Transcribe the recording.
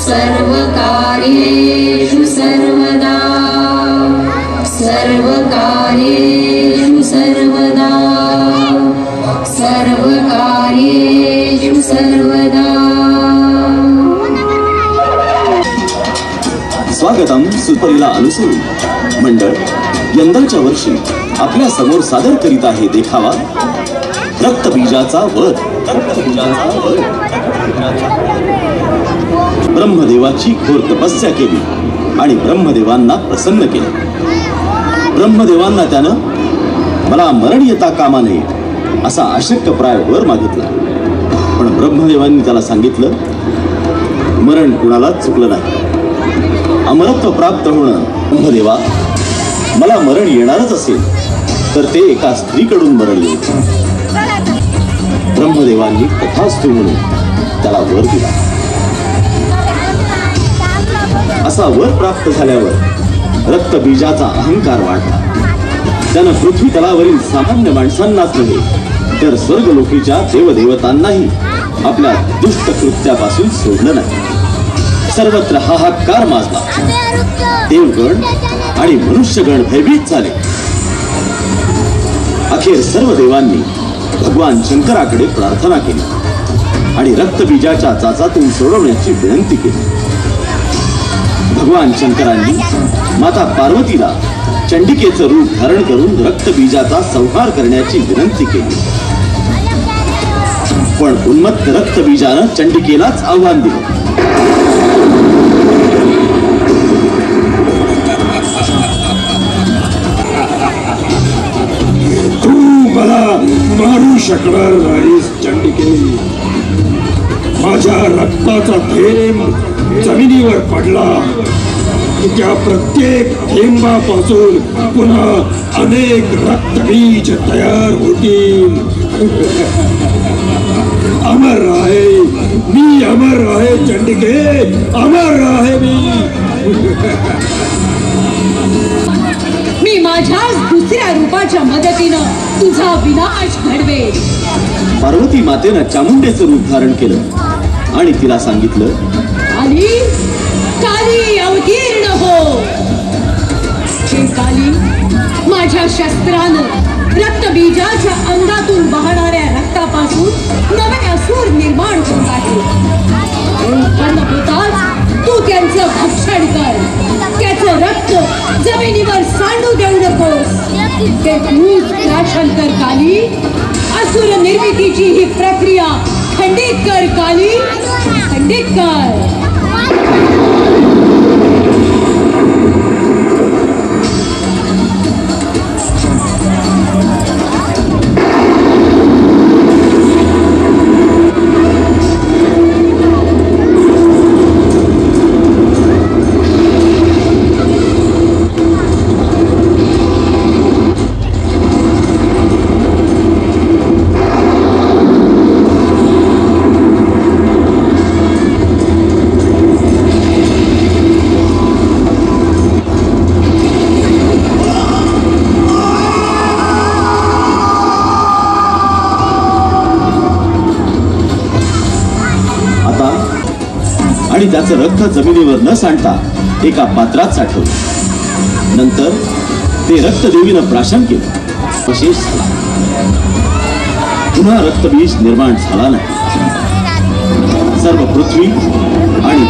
सर्वकार्येषु सर्वदा सर्वकार्येषु सर्वदा सर्वकार्येषु सर्वदा। स्वागतम सुपरीला अनुसरून मंडळ यंदाच्या वर्षी आपल्या समोर सादर करीत आहे देखावा रक्तबीजाचा वध। ब्रह्मदेवाची घोर तपस्या केली आणि ब्रह्मदेवांना प्रसन्न केले। ब्रह्मदेवांना त्यानं मला मरण येता कामा नये असा अशक्यप्राय वर मागितला, पण ब्रह्मदेवांनी त्याला सांगितलं मरण कुणालाच चुकलं नाही। अमरत्व प्राप्त होणं ब्रह्मदेवा मला मरण येणारच असेल तर ते एका स्त्रीकडून मरण येईल। ब्रह्मदेवांनी तथास्तु म्हणून त्याला वर दिला। असा वर प्राप्त झाल्यावर रक्तबीजाचा अहंकार वाढला। त्यानं पृथ्वी तलावरील सामान्य माणसांनाच नव्हे तर स्वर्गलोकीच्या देवदेवतांनाही आपल्या दुष्ट कृत्यापासून सोडलं नाही। सर्वत्र हाहाकार माजला। देवगण आणि मनुष्यगण भयभीत झाले। अखेर सर्व देवांनी भगवान शंकराकडे प्रार्थना केली आणि रक्तबीजाच्या चाचातून सोडवण्याची विनंती केली। भगवान शंकरांनी माता पार्वतीला चंडिकेचं रूप धारण करून रक्तबीजाचा संहार करण्याची विनंती केली, पण उन्मत्त रक्तबीजानं चंडिकेलाच आव्हान दिलं। तू मला मारू शकणार नाहीस चंडिके। माझ्या रक्ताचा थेंब जमिनीवर पडला की त्या प्रत्येक थेंबापासून पुन्हा अनेक रक्तबीज तयार होतील। अमर आहे मी, अमर आहे चंडिके, अमर आहे मी। मी माझ्या दुसऱ्या रूपाच्या मदतीनं तुझा विनाश घडवेल। पार्वती मातेनं चामुंडेचं रूप धारण केलं आणि तिला सांगितलं काली काली अवतीर्ण हो। हे काली माझ्या शस्त्रानं रक्तबीजाच्या अंगातून वाहणाऱ्या रक्तापासून नवे असुर निर्माण होत आहेत। तू त्यांचं भक्षण कर, त्याचं रक्त जमिनीवर सांडू देऊ नकोस। ते तूच प्राशन कर काली। असुर निर्मितीची ही प्रक्रिया खंडित कर काली, खंडित कर। आणि त्याचं रक्त जमिनीवर न सांडता एका पात्रात साठवलं। नंतर ते रक्तदेवीनं प्राशन केलं। विशेष झाला, पुन्हा रक्तबीज निर्माण झाला नाही। सर्व पृथ्वी आणि